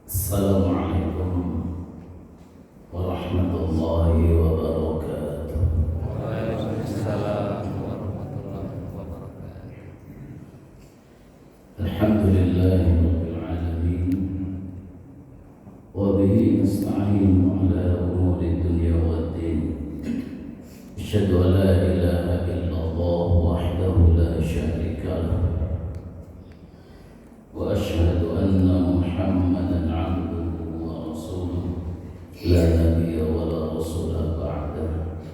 Assalamualaikum warahmatullahi wabarakatuh. Waalaikumsalam warahmatullahi wabarakatuh. Alhamdulillahi rabbil alamin. Wa bihi nasta'inu ala umuri dunya waddin. Asyhadu an la ilaha illallah wahdahu la syarika lah. Wa asyhadu anna Muhammadan 'abduhu wa rasuluh la nabiyya wa la rasula ba'dah.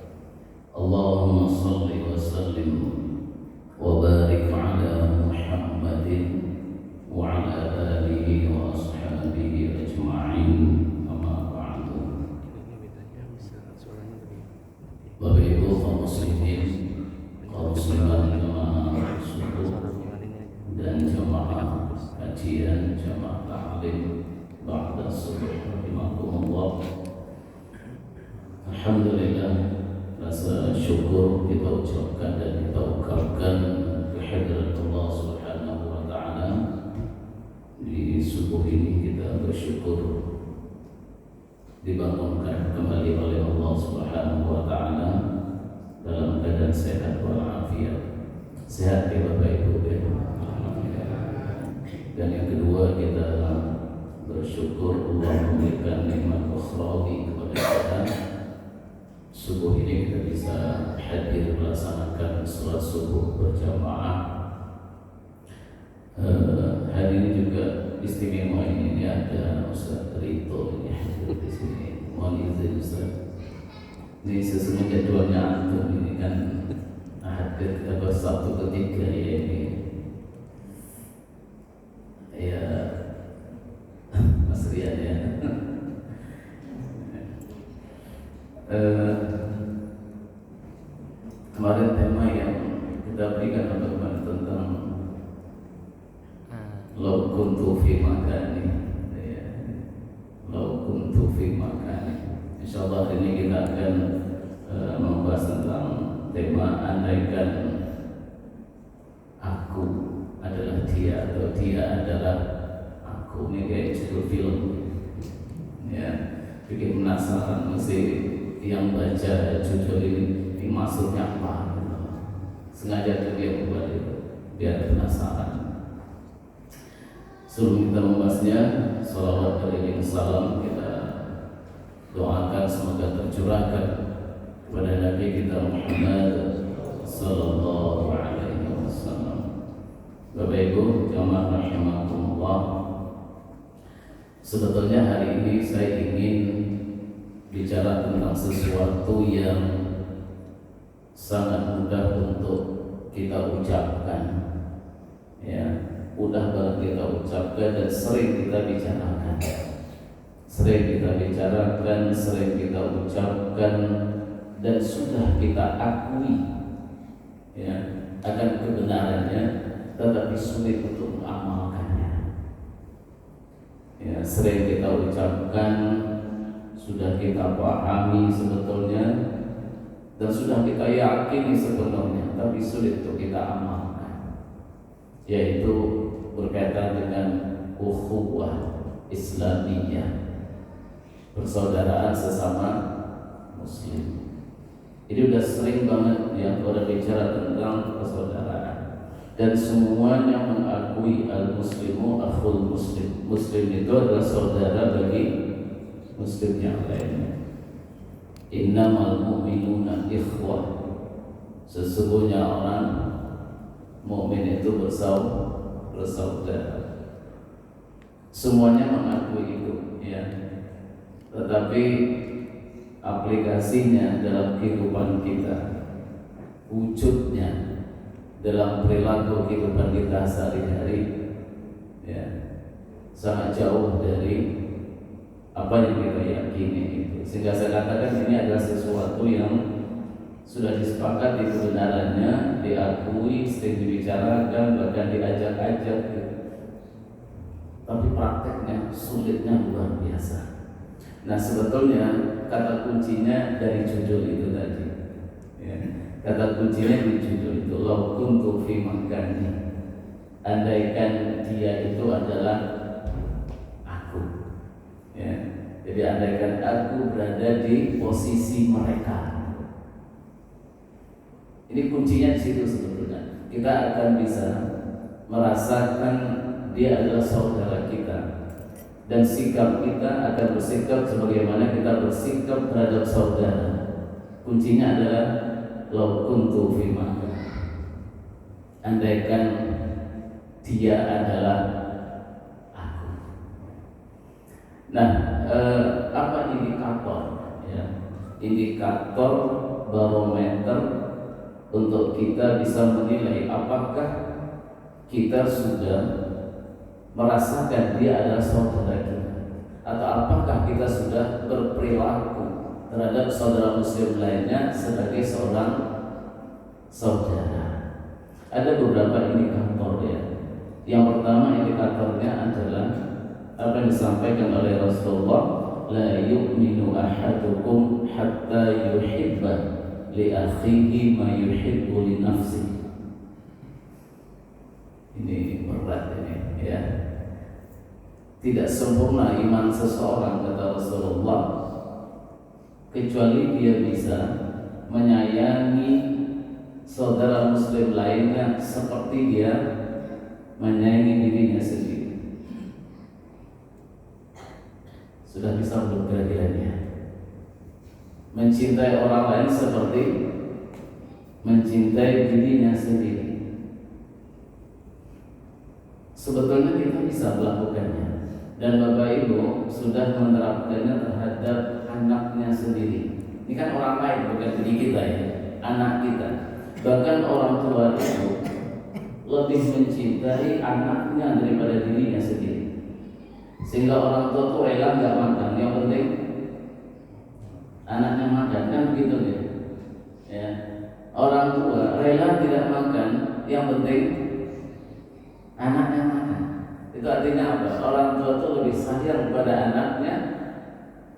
Allahumma salli wa sallim wa barik ala Muhammadin wa ala alihi wa ashabihi ajma'in. Amma ba'du. Bapak Ibu kaum muslimin, kaum muslimat jamaah subuh dan jamaah kajian, jamaah ta'lim ba'da subuh rahimakumullah. Alhamdulillah, rasa syukur kita ucapkan dan kita ungkapkan kehadirat Allah Subhanahu wa taala. Di subuh ini kita bersyukur dibangunkan kembali oleh Allah Subhanahu wa taala dalam keadaan sehat walafiat. Sehat ya Bapak Ibu ya. Dan yang kedua, kita bersyukur Allah memberikan nikmat ukhrawi kepada kita. Subuh ini kita bisa hadir melaksanakan sholat subuh berjamaah. Hari ini juga istimewa, ini ada Ustaz Rito ini hadir di sini. Mohon izin Ustaz. Ini sesuai jadwalnya antum ini kan hadir pada Sabtu ketiga ya ini. Ya, Mas Rian ya. Kemarin tema yang kita berikan tentang Lau kuntu fi makani, ya. Lau kuntu fi makani. Insyaallah hari ini kita akan membahas tentang tema andaikan aku adalah dia atau dia adalah aku. Ini kayak judul film ya, bikin penasaran mesti yang baca judul ini maksudnya apa gitu. Sengaja dia buat itu biar penasaran. Sebelum kita membahasnya, salawat beriring salam kita doakan semoga tercurahkan kepada Nabi kita Muhammad sallallahu alaihi wasallam. Bapak Ibu jamaah rahimakumullah, sebetulnya hari ini saya ingin bicara tentang sesuatu yang sangat mudah untuk kita ucapkan, ya, mudah banget kita ucapkan dan sering kita bicarakan, sering kita ucapkan dan sudah kita akui, ya, akan kebenarannya, tetapi sulit untuk mengamalkannya. Ya, sering kita ucapkan, sudah kita pahami sebetulnya, dan sudah kita yakini sebenarnya, tapi sulit untuk kita amalkan. Yaitu berkaitan dengan ukhuwah Islamiyah, persaudaraan sesama Muslim. Ini udah sering banget yang orang bicara tentang persaudaraan. Dan semuanya mengakui al-muslimu akhul muslim. Muslim itu adalah saudara bagi muslim yang lainnya. Innamal mu'minuna ikhwah. Sesungguhnya orang mukmin itu bersaudara. Semuanya mengakui itu, ya. Tetapi aplikasinya dalam kehidupan kita, wujudnya dalam perilaku kehidupan kita sehari-hari, ya, sangat jauh dari apa yang kita yakini itu. Sehingga saya katakan ini adalah sesuatu yang sudah disepakati kebenarannya, diakui, sering dibicarakan, bahkan diajak-ajak, gitu. Tapi prakteknya sulitnya luar biasa. Nah, sebetulnya kata kuncinya dari judul itu tadi, ya. Kata kuncinya di judul itu, lau kuntu fi makani. Andaikan dia itu adalah aku. Jadi andaikan aku berada di posisi mereka, ini kuncinya di situ sebetulnya. Kita akan bisa merasakan dia adalah saudara kita, dan sikap kita akan bersikap sebagaimana kita bersikap terhadap saudara. Kuncinya adalah law kuntu fi makan. Andaikan dia adalah aku. Nah, apa indikator? Ya, indikator barometer untuk kita bisa menilai apakah kita sudah merasakan dia adalah saudara kita, atau apakah kita sudah berperilaku terhadap saudara muslim lainnya sebagai seorang saudara. Ada beberapa indikator ya. Yang pertama indikatornya adalah apa yang disampaikan oleh Rasulullah, la yu'minu ahadukum hatta yuhibba li akhihi ma yuhibbu li nafsihi. Ini berat ini ya. Tidak sempurna iman seseorang, kata Rasulullah, kecuali dia bisa menyayangi saudara muslim lainnya seperti dia menyayangi dirinya sendiri. Sudah bisa belum kira-kiranya? Mencintai orang lain seperti mencintai dirinya sendiri. Sebetulnya kita bisa melakukannya, dan Bapak Ibu sudah menerapkannya terhadap anaknya sendiri. Ini kan orang lain, bukan diri kita ya, anak kita. Bahkan orang tua itu lebih mencintai anaknya daripada dirinya sendiri. Sehingga orang tua itu rela nggak makan, yang penting anaknya makan, kan begitu ya. Orang tua rela tidak makan, yang penting anaknya makan. Itu artinya apa? Orang tua itu lebih sayang kepada anaknya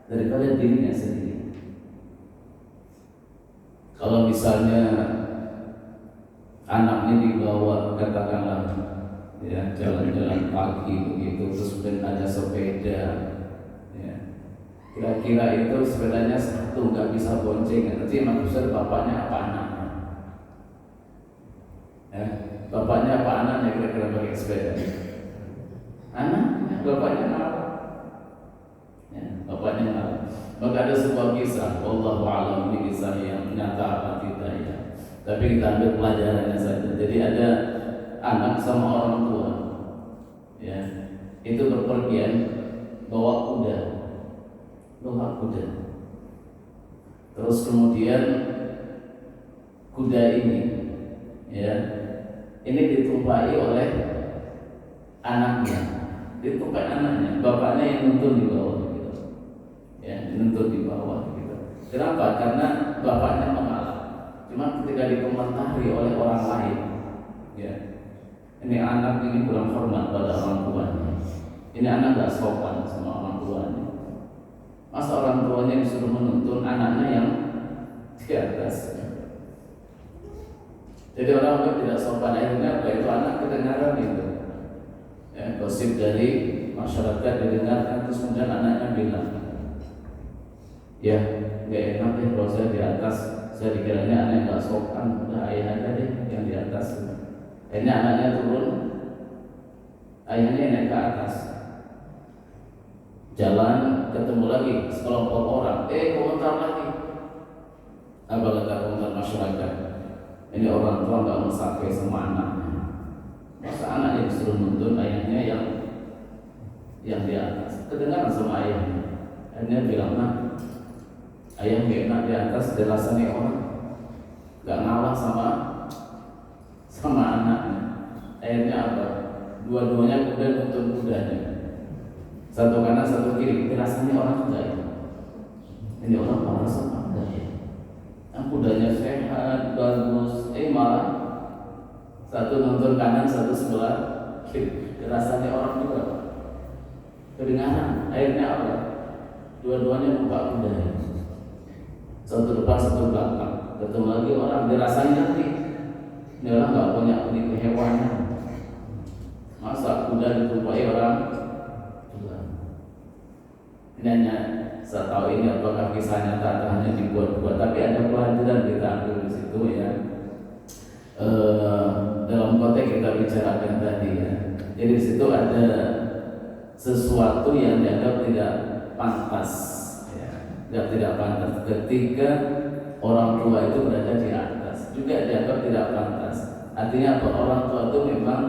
daripada dirinya sendiri. Kalau misalnya anaknya dibawa, katakanlah ya, jalan-jalan pagi begitu, terus ada sepeda ya, kira-kira itu sepedanya satu, nggak bisa bonceng, nanti maksud bapaknya apa anaknya ya? Bapaknya apa anaknya kira-kira pakai sepeda? Anaknya, bapaknya ngalah ya, bapaknya ngalah. Maka ada sebuah kisah, wallahu a'lam, ini kisah yang nyata apa tidak ya, tapi kita ambil pelajarannya saja. Jadi ada anak sama orang tua ya, itu berpergian bawa kuda. Terus kemudian kuda ini ya, ini ditumpai oleh anaknya, bapaknya yang nuntun di bawah gitu. Ya, nuntun di bawah gitu. Kenapa? Karena bapaknya mengalah. Cuma ketika dikomentari oleh orang lain, ya, ini anak ini kurang hormat pada orang tuanya. Ini anak gak sopan sama orang tuanya. Masa orang tuanya disuruh menuntun anaknya yang di atas. Jadi orang tidak sopan, akhirnya apa? Itu anak kedengaran itu. Ya, gosip dari masyarakat didengarkan, terus kemudian anaknya bilang, ya, gak enak deh kalau saya di atas. Saya dikiranya anak gak sopan, udah ayah aja deh yang di atas. Akhirnya anaknya turun, ayahnya naik ke atas. Jalan, ketemu lagi sekelompok orang, komentar lagi. Apa kata komentar masyarakat? Ini orang tua gak mau sampai sama anaknya. Masa anaknya disuruh nuntun ayahnya yang di atas. Kedengaran sama ayahnya. Akhirnya bilang, nah, ayah gak enak di atas, jelasnya orang gak ngalah sama anaknya. Akhirnya apa? Dua-duanya kuda nuntun kudanya, satu kanan satu kiri. Rasanya orang enggak ya? Ini orang marah sama enggak ya? Yang kudanya sehat, bagus, malah satu nuntun kanan, satu sebelah kiri. Rasanya orang juga kedengaran. Akhirnya apa? Dua-duanya buka kudanya, satu depan satu belakang. Ketemu lagi orang, dirasain nanti ini orang nggak punya unik hewannya. Masa kuda ditumpai orang? Ini hanya saya tahu ini apakah kisahnya tak hanya dibuat-buat, tapi ada pelajaran kita ambil di situ ya. Dalam konteks kita bicarakan tadi ya. Jadi di situ ada sesuatu yang dianggap tidak pantas, ya, tidak pantas ketika orang tua itu berada di atas, juga dianggap tidak pantas. Artinya apa? Orang tua itu memang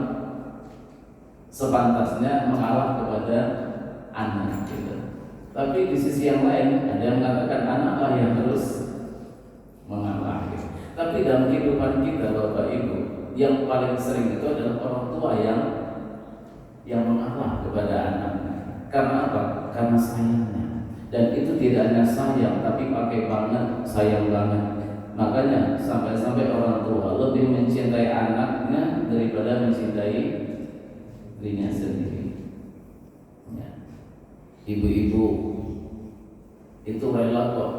sepantasnya mengalah kepada anak gitu. Tapi di sisi yang lain ada yang mengatakan anaklah yang harus mengalah gitu. Tapi dalam kehidupan kita Bapak Ibu, yang paling sering itu adalah orang tua yang mengalah kepada anaknya. Karena apa? Karena sayangnya. Dan itu tidak hanya sayang, tapi pakai banget, sayang banget. Makanya sampai-sampai orang tua lebih mencintai anaknya daripada mencintai dirinya sendiri. Ya. Ibu-ibu itu rela kok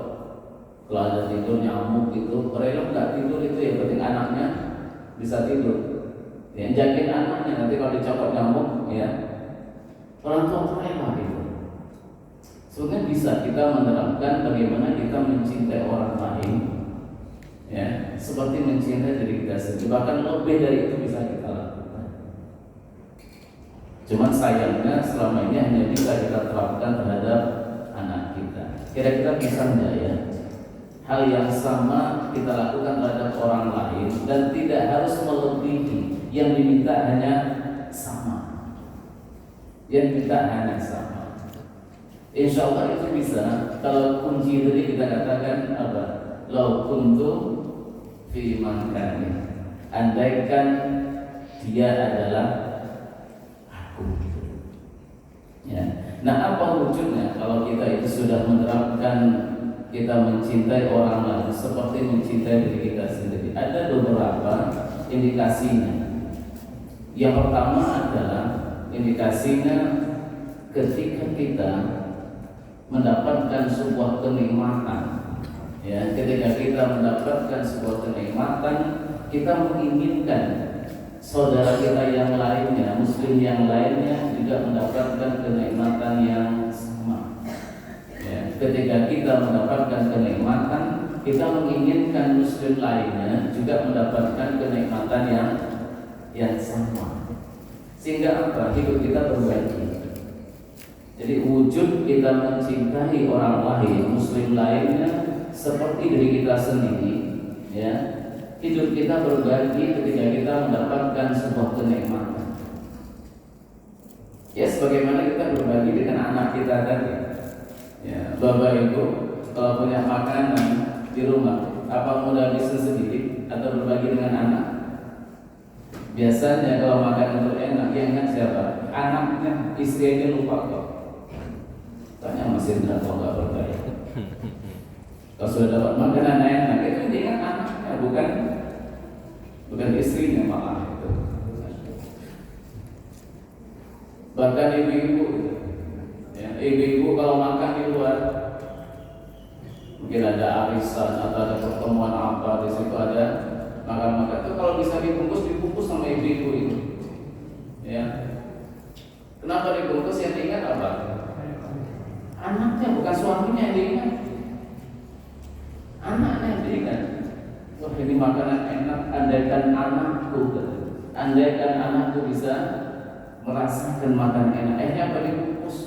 kalau ada tidur nyamuk itu, rela nggak tidur itu, yang penting anaknya bisa tidur. Yang jagain anaknya, nanti kalau dicopot nyamuk, ya orang tua rela gitu. Sebenarnya bisa kita menerapkan bagaimana kita mencintai orang lain, ya, seperti mencintai diri kita sendiri. Bahkan lebih dari itu bisa kita lakukan. Cuman sayangnya selama ini hanya bisa kita terapkan terhadap anak kita. Kira-kira bisa enggak ya? Hal yang sama kita lakukan terhadap orang lain dan tidak harus melebihi. Yang diminta hanya sama. Yang diminta hanya sama. Insya Allah itu bisa. Kalau kunci tadi kita katakan apa? Lau kuntu fi makani. Andaikan dia adalah aku. Ya. Nah, apa wujudnya kalau kita itu sudah menerapkan kita mencintai orang lain seperti mencintai diri kita sendiri? Ada beberapa indikasinya. Yang pertama adalah indikasinya ketika kita mendapatkan sebuah kenikmatan, ya, ketika kita mendapatkan sebuah kenikmatan, kita menginginkan saudara kita yang lainnya, muslim yang lainnya juga mendapatkan kenikmatan yang sama. Ya, ketika kita mendapatkan kenikmatan, kita menginginkan muslim lainnya juga mendapatkan kenikmatan yang sama. Sehingga apa? Hidup kita berbagi. Jadi wujud kita mencintai orang lain, muslim lainnya seperti diri kita sendiri, ya. Hidup kita berbagi ketika kita mendapatkan sebuah kenikmatan. Ya, sebagaimana kita berbagi dengan anak kita tadi. Ya, Bapak Ibu kalau punya makanan di rumah, apa mudah bisa sendiri atau berbagi dengan anak? Biasanya kalau makan itu enak, yang ingat siapa? Anaknya, istrinya lupa kok. Tanya masih tidak kok nggak percaya. Kalau sudah dapat makanan enak, itu ingat anaknya, bukan istrinya malah itu. Bahkan ibu-ibu, ya, ibu-ibu kalau makan di luar, mungkin ada arisan atau ada pertemuan apa di situ, ada makan-makan itu, kalau bisa dibungkus sama ibu-ibu itu, ya. Kenapa dibungkus? Yang diingat apa? Anaknya, bukan suaminya yang diingat. Anaknya yang diingat. Wah, ini makanan enak, andaikan anakku bisa merasakan makan enak. Apa dibungkus?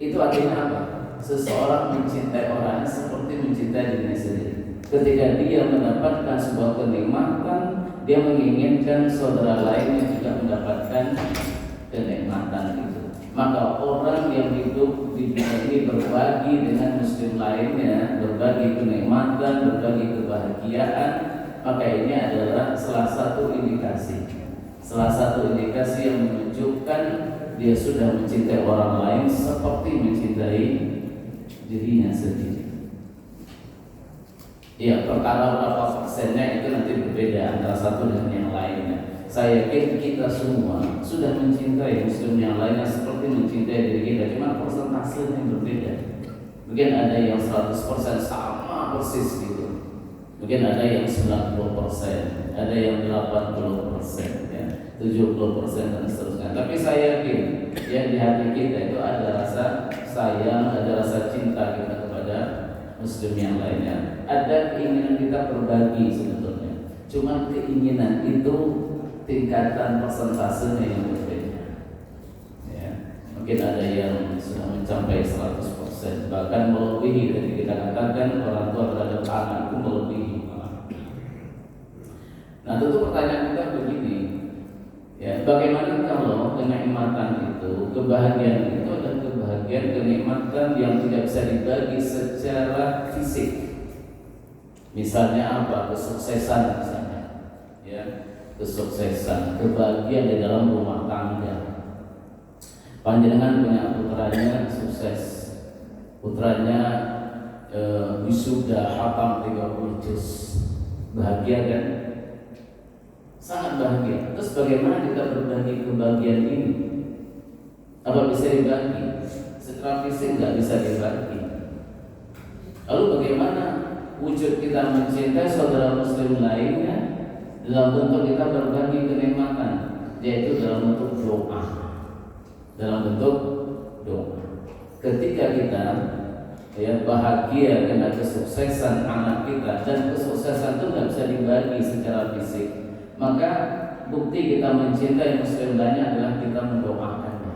Itu artinya apa? Seseorang mencintai orang seperti mencintai dirinya sendiri. Ketika dia mendapatkan sebuah kenikmatan, dia menginginkan saudara lainnya juga mendapatkan kenikmatan itu. Maka orang yang hidup di dunia ini berbagi dengan muslim lainnya, berbagi kenikmatan, berbagi kebahagiaan, maka ini adalah salah satu indikasi yang menunjukkan dia sudah mencintai orang lain seperti mencintai dirinya sendiri. Ya, perkara berapa persennya itu nanti berbeda antara satu dengan yang lainnya. Saya yakin kita semua sudah mencintai muslim yang lainnya seperti mencintai diri kita, cuma persentasenya yang berbeda. Mungkin ada yang 100% sama persis gitu, Mungkin ada yang 90%, ada yang 80%, ya, 70% dan seterusnya. Tapi saya yakin ya di hati kita itu ada rasa sayang, ada rasa cinta kita kepada muslim yang lainnya. Ada keinginan kita berbagi sebetulnya. Cuma keinginan itu tingkatan persentasenya yang berbeda. Ya, mungkin ada yang sudah mencapai 100%, bahkan melebihi. Jadi kita katakan orang tua terhadap anak itu melebihi. Nah, tentu pertanyaan kita begini, ya, bagaimana kalau kenikmatan itu, kebahagiaan itu adalah kebahagiaan, kenikmatan yang tidak bisa dibagi secara fisik. Misalnya apa? Kesuksesan misalnya, ya, kesuksesan, kebahagiaan di dalam rumah tangga. Panjenengan punya putranya sukses, putranya wisuda hatam 30 juz, bahagia kan? Sangat bahagia. Terus bagaimana kita berbagi kebahagiaan ini? Apa bisa dibagi? Secara fisik nggak bisa dibagi. Lalu bagaimana wujud kita mencintai saudara muslim lainnya dalam bentuk kita berbagi kenikmatan, yaitu dalam bentuk doa. Dalam bentuk doa. Ketika kita ya bahagia karena kesuksesan anak kita, dan kesuksesan itu nggak bisa dibagi secara fisik, maka bukti kita mencintai muslim lainnya adalah kita mendoakannya.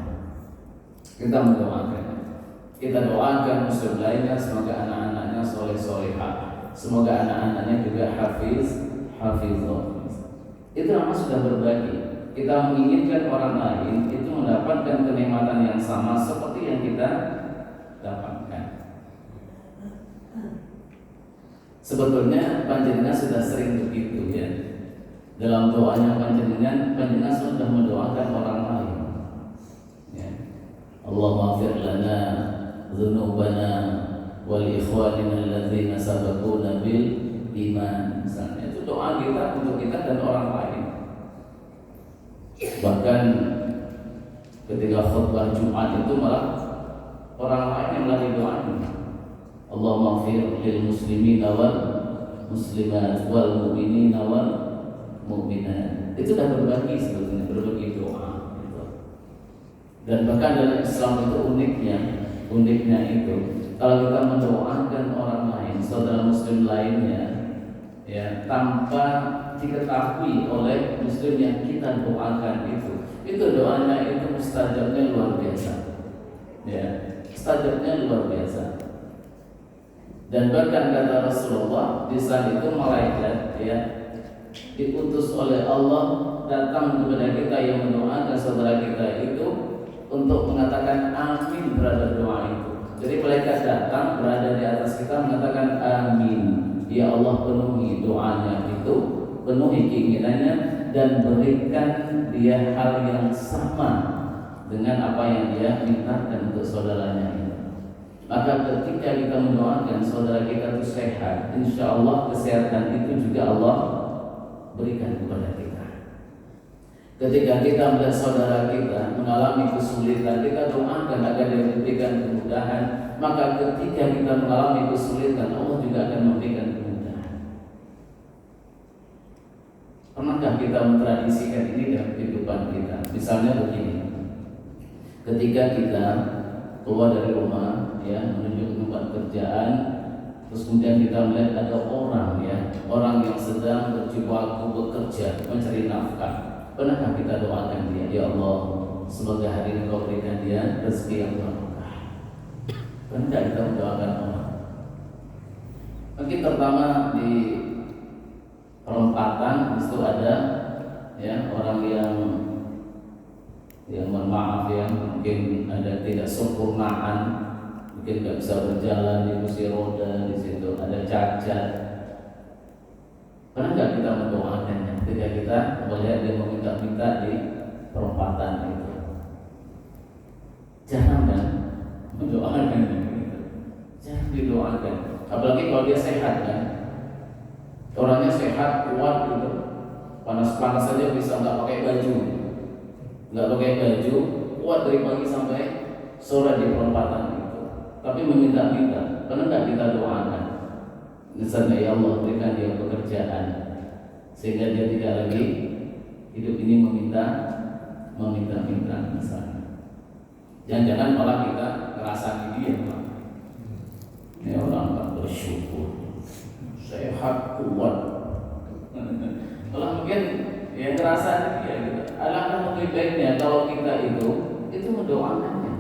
Kita mendoakannya. Kita doakan muslim lainnya semoga anak-anaknya soleh-solehah, semoga anak-anaknya juga hafizah. Itu namanya sudah berbagi. Kita menginginkan orang lain itu mendapatkan kenikmatan yang sama seperti yang kita dapatkan. Sebetulnya panjenengan sudah sering begitu ya. Dalam doanya panjenengan sudah mendoakan orang lain. Ya. Allahumma ighfir lana dzunubana wal ikhwanina alladzina sabaquna bil iman. Misalnya itu doa kita untuk kita dan orang lain. Bahkan ketika khutbah Jumat itu malah orang lain yang lagi doain. Allahumma ighfir lil muslimin wal muslimat wal mu'minina wal mu'minat. Itu sudah berbagi sebetulnya, berbagi doa gitu. Dan bahkan dalam Islam itu uniknya itu kalau kita mendoakan orang lain, saudara muslim lainnya, ya, tanpa diketahui oleh muslim yang kita doakan itu doanya itu mustajabnya luar biasa, ya, mustajabnya luar biasa. Dan bahkan kata Rasulullah di saat itu malaikat, ya, diutus oleh Allah datang kepada kita yang mendoakan saudara kita itu untuk mengatakan amin terhadap doa itu. Jadi malaikat datang berada di atas kita mengatakan amin. Ya Allah, penuhi doanya itu, penuhi keinginannya, dan berikan dia hal yang sama dengan apa yang dia mintakan untuk saudaranya itu. Maka ketika kita mendoakan saudara kita itu sehat, insya Allah kesehatan itu juga Allah berikan kepada kita. Ketika kita melihat saudara kita mengalami kesulitan, kita doakan agar dia diberikan kemudahan. Maka ketika kita mengalami kesulitan, Allah juga akan memberikan kemudahan. Pernahkah kita mentradisikan ini dalam kehidupan kita? Misalnya begini, ketika kita keluar dari rumah, ya, menuju ke tempat kerjaan, terus kemudian kita melihat ada orang, ya, orang yang sedang berjibaku bekerja mencari nafkah. Pernahkah kita doakan dia, ya Allah, semoga hari ini Kau berikan dia rezeki yang berkah? Pernah kita mendoakan orang? Mungkin pertama di perempatan itu ada, ya, orang yang mohon maaf ya, mungkin ada tidak sempurnaan, mungkin nggak bisa berjalan di kursi roda, di situ ada cacat. Pernah nggak kita mendoakannya ketika kita melihat dia meminta-minta di perempatan itu? Jangan kan mendoakan gitu. Jangan didoakan. Apalagi kalau dia sehat kan, orangnya sehat, kuat gitu, panas-panas saja bisa nggak pakai baju, kuat dari pagi sampai sore di perempatan itu. Tapi meminta-minta, pernah nggak kita doakan? Misalnya ya Allah berikan dia pekerjaan sehingga dia tidak lagi hidup ini meminta misalnya. Jangan-jangan malah kita ngerasani dia, Pak. Ini orang tak bersyukur, sehat kuat. Malah mungkin yang ngerasani dia gitu. Alangkah lebih baiknya kalau kita itu mendoakannya.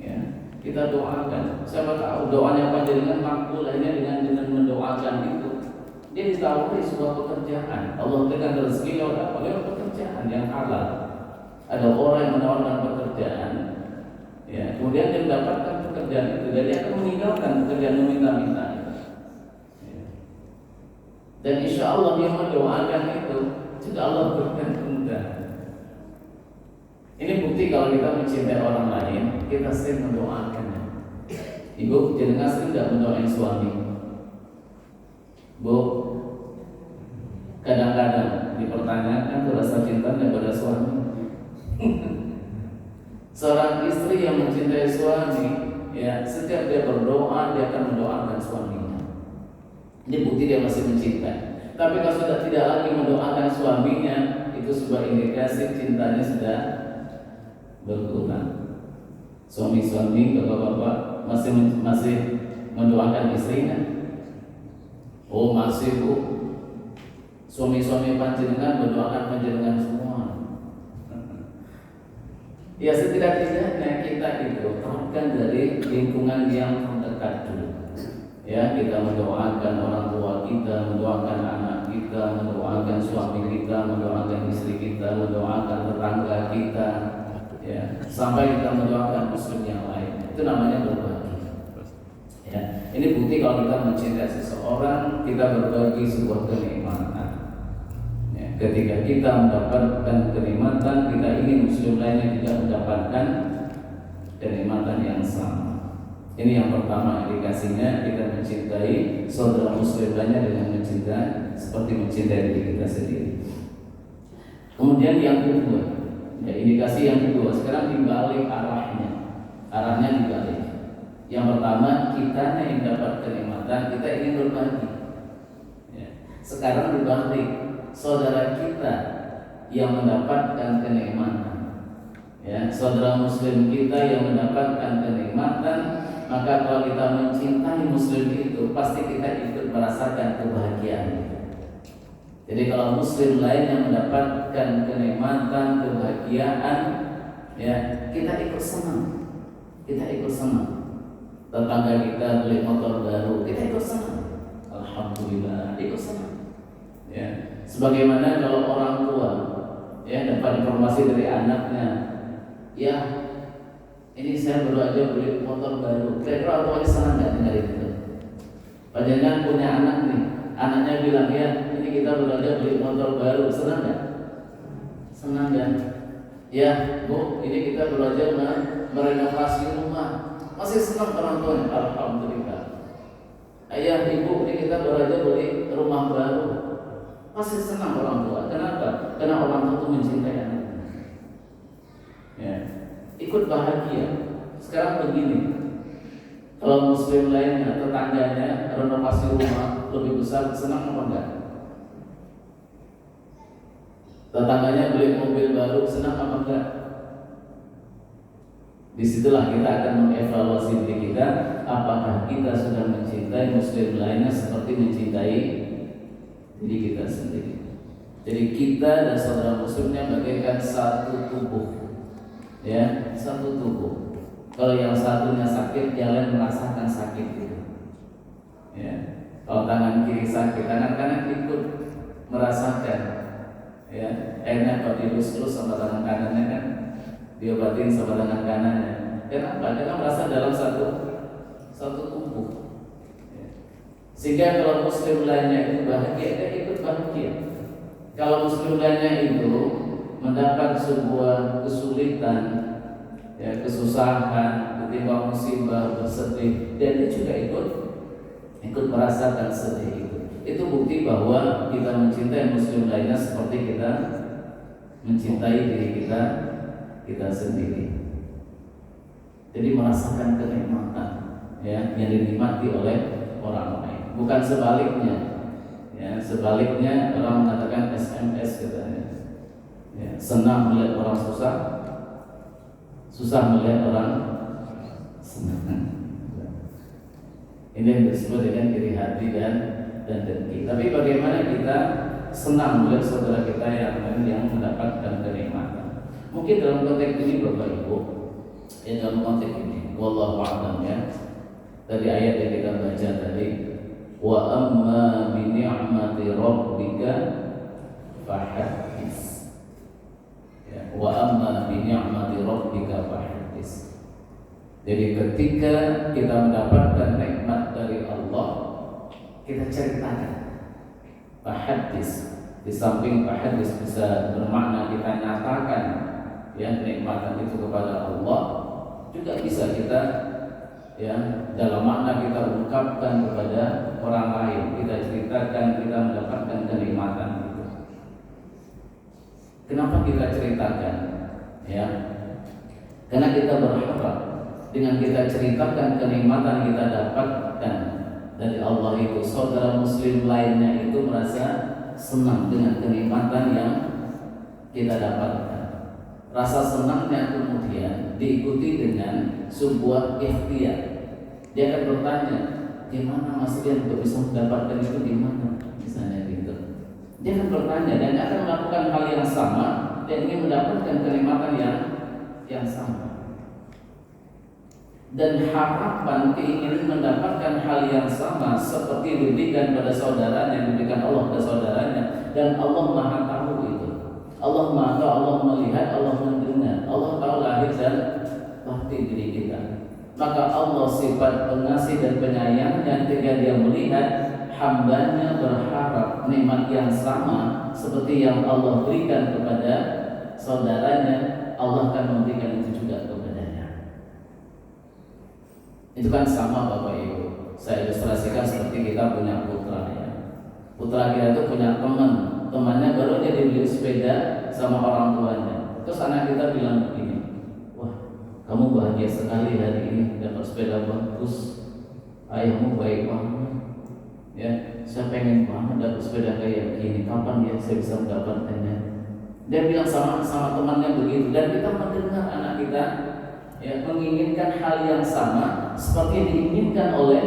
Ya, kita doakan. Siapa tahu doanya panjenengan makbul hanya dengan mendoakan itu. Dia ditawari sebuah pekerjaan. Allah berikan rezeki lewat pekerjaan yang halal. Ada orang yang menawarkan pekerjaan, ya, kemudian dia mendapatkan pekerjaan itu, dan dia akan meninggalkan pekerjaan meminta-minta. Ya. Dan insya Allah dia mendoakan itu, juga Allah berikan kemudahan. Ini bukti kalau kita mencintai orang lain, kita sering mendoakannya. Ibu, jenengan sering tidak mendoain suami? Bu, kadang-kadang dipertanyakan rasa cinta kepada suami. Seorang istri yang mencintai suami, ya, setiap dia berdoa dia akan mendoakan suaminya. Ini bukti dia masih mencintai. Tapi kalau sudah tidak lagi mendoakan suaminya, itu sebuah indikasi cintanya sudah berkurang. Suami-suami, bapak-bapak masih mendoakan istrinya. Oh masih, Bu. Suami-suami panjenengan mendoakan panjenengan semua. Ya setidak-tidaknya kita itu terapkan dari lingkungan yang terdekat dulu. Ya, kita mendoakan orang tua kita, mendoakan anak kita, mendoakan suami kita, mendoakan istri kita, mendoakan tetangga kita, ya, sampai kita mendoakan muslim yang lain. Itu namanya berbagi. Ya, ini bukti kalau kita mencintai seseorang, kita berbagi sebuah kenikmatan. Ketika kita mendapatkan kenikmatan, kita ingin muslim lainnya juga mendapatkan kenikmatan yang sama. Ini yang pertama indikasinya kita mencintai saudara muslim lainnya dengan mencintai seperti mencintai diri kita sendiri. Kemudian yang kedua, ya, indikasi yang kedua, sekarang dibalik arahnya dibalik. Yang pertama, kita yang dapat kenikmatan, kita ingin berbagi. Ya. Sekarang dibalik, saudara kita yang mendapatkan kenikmatan, ya, saudara muslim kita yang mendapatkan kenikmatan, maka kalau kita mencintai muslim itu pasti kita ikut merasakan kebahagiaan itu. Jadi kalau muslim lain yang mendapatkan kenikmatan, kebahagiaan, ya, kita ikut senang. Tetangga kita beli motor baru, kita ikut senang. Alhamdulillah, ikut senang. Ya. Sebagaimana kalau orang tua, ya, dapat informasi dari anaknya, ya, ini saya baru aja beli motor baru. Kira-kira orang tuanya senang nggak dengar itu? Padahal punya anak nih, anaknya bilang, ya, ini kita baru aja beli motor baru, senang nggak? Senang kan? Ya, Bu, ini kita baru aja merenovasi rumah, masih senang orang tuanya. Alhamdulillah. Ayah, Ibu, ini kita baru aja beli rumah baru. Masih senang orang tua. Kenapa? Karena orang tua itu mencintai anaknya. Ya, ikut bahagia. Sekarang begini, kalau muslim lainnya, tetangganya renovasi rumah lebih besar, senang apa enggak? Tetangganya beli mobil baru, senang apa enggak? Disitulah kita akan mengevaluasi diri kita, apakah kita sudah mencintai muslim lainnya seperti mencintai diri kita sendiri. Jadi kita dan saudara muslimnya bagaikan satu tubuh, ya, satu tubuh. Kalau yang satunya sakit, yang lain merasakan sakit itu. Ya, kalau tangan kiri sakit, tangan kanan ikut merasakan. Ya, akhirnya kalau dilus-lus sama tangan kanannya kan diobatin sama tangan kanannya. Kenapa? Karena merasa dalam satu tubuh. Sehingga kalau muslim lainnya itu bahagia, dia ikut bahagia. Kalau muslim lainnya itu mendapat sebuah kesulitan, ya, kesusahan, ketimpa musibah, bersedih, dan dia juga ikut merasakan sedih itu. Itu bukti bahwa kita mencintai muslim lainnya seperti kita mencintai diri kita sendiri. Jadi merasakan kenikmatan, ya, yang dinikmati oleh orang lain. bukan sebaliknya. Ya, sebaliknya orang mengatakan SMS katanya. Ya, senang melihat orang susah, susah melihat orang senang. Ini yang disebut dengan iri hati dan dengki. Tapi bagaimana kita senang melihat saudara kita yang mendapatkan kenikmatan? Mungkin dalam konteks ini Bapak Ibu, ya dalam konteks ini, wallahu a'lam ya. Dari ayat yang kita baca tadi, wa amma bi ni'mati rabbika fahaddits. Ya, wa amma bi ni'mati rabbika fahaddits. Jadi ketika kita mendapatkan nikmat dari Allah, kita ceritakan. Fahaddits, di samping fahaddits bisa bermakna kita nyatakan ya kenikmatan itu kepada Allah, juga bisa kita ya dalam makna kita ungkapkan kepada orang lain, kita ceritakan kita mendapatkan kenikmatan itu. Kenapa kita ceritakan? Ya, karena kita berharap dengan kita ceritakan kenikmatan kita dapatkan dari Allah itu, saudara muslim lainnya itu merasa senang dengan kenikmatan yang kita dapatkan. Rasa senangnya kemudian diikuti dengan sebuah ikhtiar. Dia akan bertanya, gimana Mas Rian untuk bisa mendapatkan itu, gimana? Misalnya gitu. Dia akan bertanya dan akan melakukan hal yang sama dan ingin mendapatkan kenikmatan yang sama. Dan harapan keinginan mendapatkan hal yang sama seperti diberikan pada saudaranya, diberikan Allah pada saudaranya, dan Allah Maha tahu itu. Allah Maha tahu, Allah melihat, Allah mendengar, Allah tahu lahir dan batin diri kita. Maka Allah sifat pengasih dan penyayang, dan ketika Dia melihat hambanya berharap nikmat yang sama seperti yang Allah berikan kepada saudaranya, Allah akan memberikan itu juga kepadanya. Itu kan sama Bapak Ibu. Saya ilustrasikan seperti kita punya putra ya. Putra kita itu punya teman, temannya baru aja dibeli sepeda sama orang tuanya. Terus anak kita bilang begini, wah kamu bahagia sekali hari ini dapat sepeda bagus, ayahmu baik banget. Ya, saya pengen banget dapat sepeda kayak gini. Kapan ya saya bisa mendapatkannya? Dia bilang sama temannya begitu, dan kita mendengar anak kita ya menginginkan hal yang sama seperti yang diinginkan oleh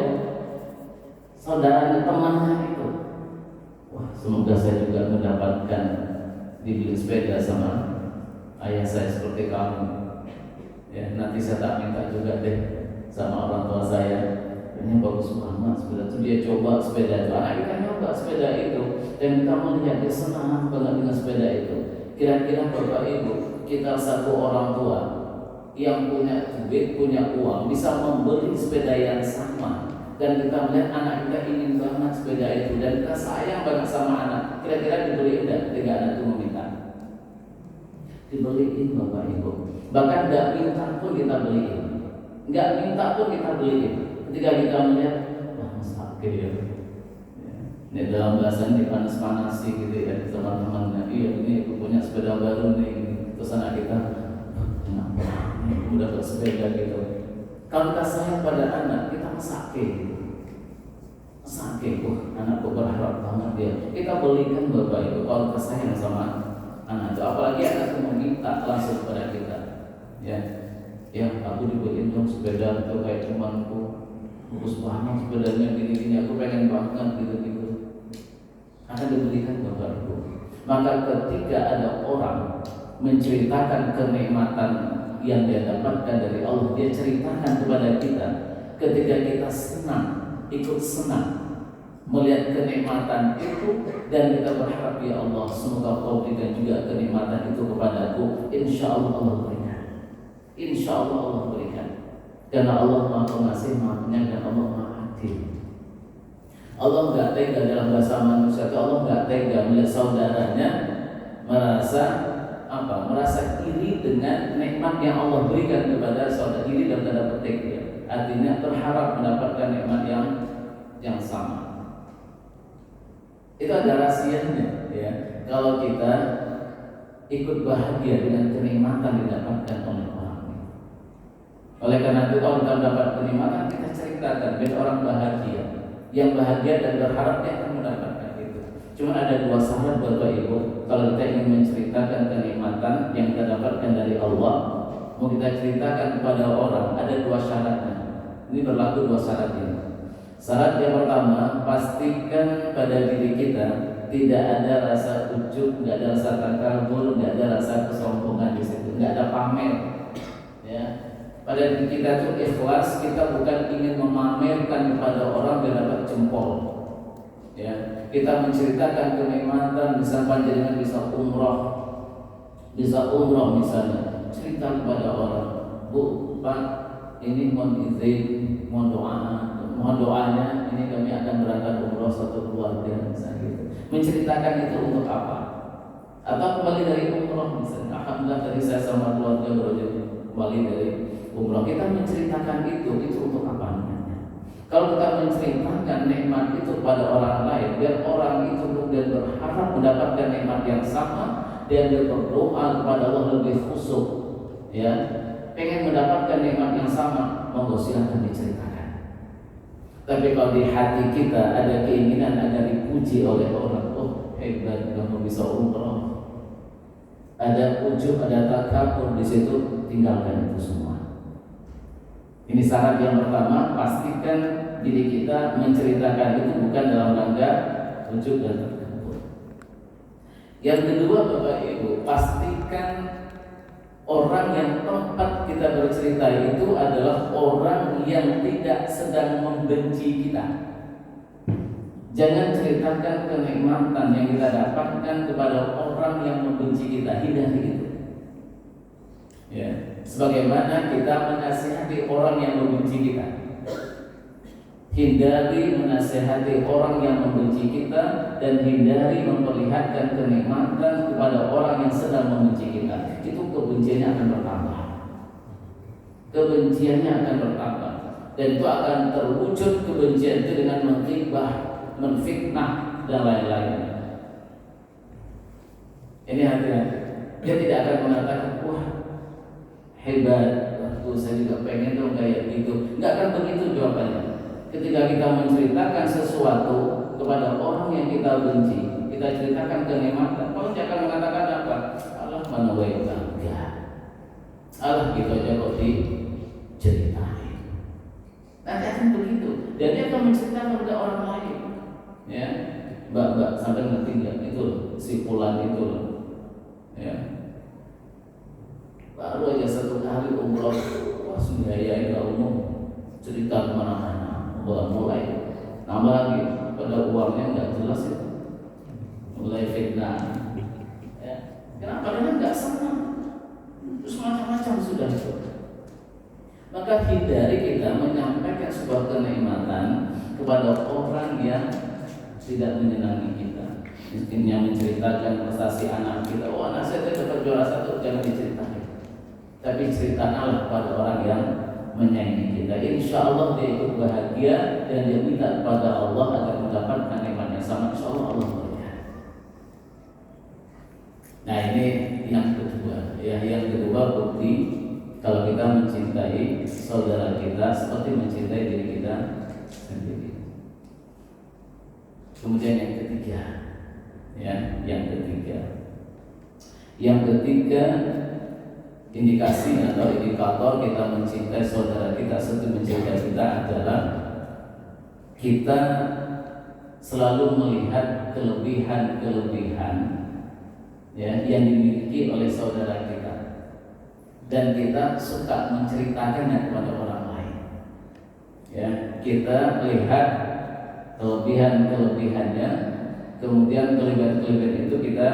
saudaranya, temannya itu. Wah, semoga saya juga mendapatkan dibeli sepeda sama ayah saya seperti kamu. Ya, nanti saya tak minta juga deh sama orang tua saya. Ini bagus banget sepeda itu. Dia coba sepeda itu. Anak kita nyoba sepeda itu dan kita melihat dia senang banget dengan sepeda itu. Kira-kira Bapak Ibu, kita satu orang tua yang punya duit, punya uang, bisa membeli sepeda yang sama, dan kita melihat anak kita ingin banget sepeda itu dan kita sayang banget sama anak, kira-kira dibeliin enggak ketika anak itu meminta? Dibeliin Bapak Ibu. Bahkan enggak minta pun kita beliin, enggak minta pun kita beliin. Ketika kita melihat, wah sakit ya. Ini dalam bahasanya dipanas-panasi gitu ya teman-temannya. Iya ini aku punya sepeda baru nih. Terus anak kita, kenapa? Udah bersepeda gitu. Kalau kita sayang pada anak, kita sakit. Sakit, anakku berharap banget dia. Kita belikan Bapak Ibu kalau kita sayang sama anak itu. Apalagi anak itu meminta langsung kepada kita. Ya, aku dibeliin dong sepeda itu kayak temanku. Bagus banget sepedanya gini-gini. Aku pengen banget gitu-gitu. Akan diberikan Bapak Ibu. Maka ketika ada orang menceritakan kenikmatan yang dia dapatkan dari Allah, dia ceritakan kepada kita, ketika kita senang, ikut senang melihat kenikmatan itu, dan kita berharap ya Allah semoga Kau berikan juga kenikmatan itu kepadaku. Insya Allah Allah berikan, insya Allah Allah berikan, karena Allah Maha Pengasih, Maha Penyayang, dan Allah Maha Adil. Allah nggak tega dalam bahasa manusia, Allah nggak tega melihat saudaranya merasa merasa iri dengan nikmat yang Allah berikan kepada saudara, iri dan tanda petik ya. Artinya berharap mendapatkan nikmat yang sama. Itu ada rahasianya ya. Kalau kita ikut bahagia dengan kenikmatan didapatkan oleh orang. Oleh karena itu kalau kita mendapat kenikmatan, kita ceritakan biar orang bahagia. yang bahagia dan berharap dia akan mendapatkan itu. Cuma ada dua syarat Bapak Ibu, kalau kita ingin menceritakan kenikmatan yang kita dapatkan dari Allah, mau kita ceritakan kepada orang, ada dua syaratnya. Ini berlaku dua syarat ini. Syarat yang pertama, pastikan pada diri kita tidak ada rasa ujub, nggak ada rasa takabur, nggak ada rasa kesombongan di situ, nggak ada pamer. Ya, pada diri kita itu ikhlas, kita bukan ingin memamerkan kepada orang biar dapat jempol. Ya, kita menceritakan kenikmatan, misalnya panjenengan bisa umroh misalnya, cerita kepada orang, Bu, Pak, ini mohon izin, mohon doanya, ini kami akan berangkat umroh satu keluarga, misalnya gitu. Menceritakan itu untuk apa? Atau kembali dari umroh misalnya, alhamdulillah tadi saya sama keluarga baru kembali dari umroh. Kita menceritakan itu untuk apa namanya? Kalau kita menceritakan nikmat itu pada orang lain, biar orang itu kemudian berharap mendapatkan nikmat yang sama, dan dia berdoa kepada Allah lebih khusyuk, ya, pengen mendapatkan nikmat yang sama, monggo silahkan diceritakan. Tapi kalau di hati kita ada keinginan agar dipuji oleh orang, oh hebat kamu bisa umroh, ada ujub, ada takabur di situ, tinggalkan itu semua. Ini syarat yang pertama, pastikan diri kita menceritakan itu bukan dalam rangka ujub dan takabur. Yang kedua Bapak Ibu, pastikan orang yang tempat kita bercerita itu adalah orang yang tidak sedang membenci kita. Jangan ceritakan kenikmatan yang kita dapatkan kepada orang yang membenci kita, hindari itu. Ya, sebagaimana kita menasihati orang yang membenci kita, hindari menasihati orang yang membenci kita, dan hindari memperlihatkan kenikmatan kepada orang yang sedang membenci kita. Itu kebenciannya akan bertambah. Kebenciannya akan bertambah, dan itu akan terwujud kebencian itu dengan menghibah, menfitnah dan lain-lain. Ini hati-hati. Dia tidak akan mengatakan, wah hebat, waktu saya juga pengen dong kayak gitu. Enggak akan begitu jawabannya. Ketika kita menceritakan sesuatu kepada orang yang kita benci, kita ceritakan kenikmatan, orang dia akan mengatakan apa? Allah mana wae bangga. Allah gitu aja kok diceritain. Nanti akan begitu. Dan dia akan menceritakan kepada orang lain. Ya, Mbak sampai ngerti nggak itu si Fulan itu, ya. Baru aja satu kali umroh, wah sembiayai gak umum, cerita kemana-mana, mulai nambah lagi, pada uangnya nggak jelas itu, mulai fitnah. Ya. Kenapa? Karena nggak senang, terus macam-macam sudah. Maka hindari kita menyampaikan sebuah kenikmatan kepada orang yang tidak menyenangi kita. Mungkin menceritakan prestasi anak kita, oh anak saya dapat juara 1, jangan diceritakan. Tapi ceritakanlah pada orang yang menyayangi kita. Insya Allah dia ikut bahagia dan dia minta kepada Allah agar mendapatkan nikmat yang sama. Insya Allah Allah berikan. Nah ini yang kedua. Ya, yang kedua bukti kalau kita mencintai saudara kita seperti mencintai diri kita sendiri. Kemudian yang ketiga, ya, yang ketiga indikasi atau indikator kita mencintai saudara kita seperti mencintai kita adalah kita selalu melihat kelebihan-kelebihan, ya, yang dimiliki oleh saudara kita, dan kita suka menceritakannya kepada orang lain. Ya, kita lihat kelebihan-kelebihannya, kemudian kelebihan-kelebihan itu kita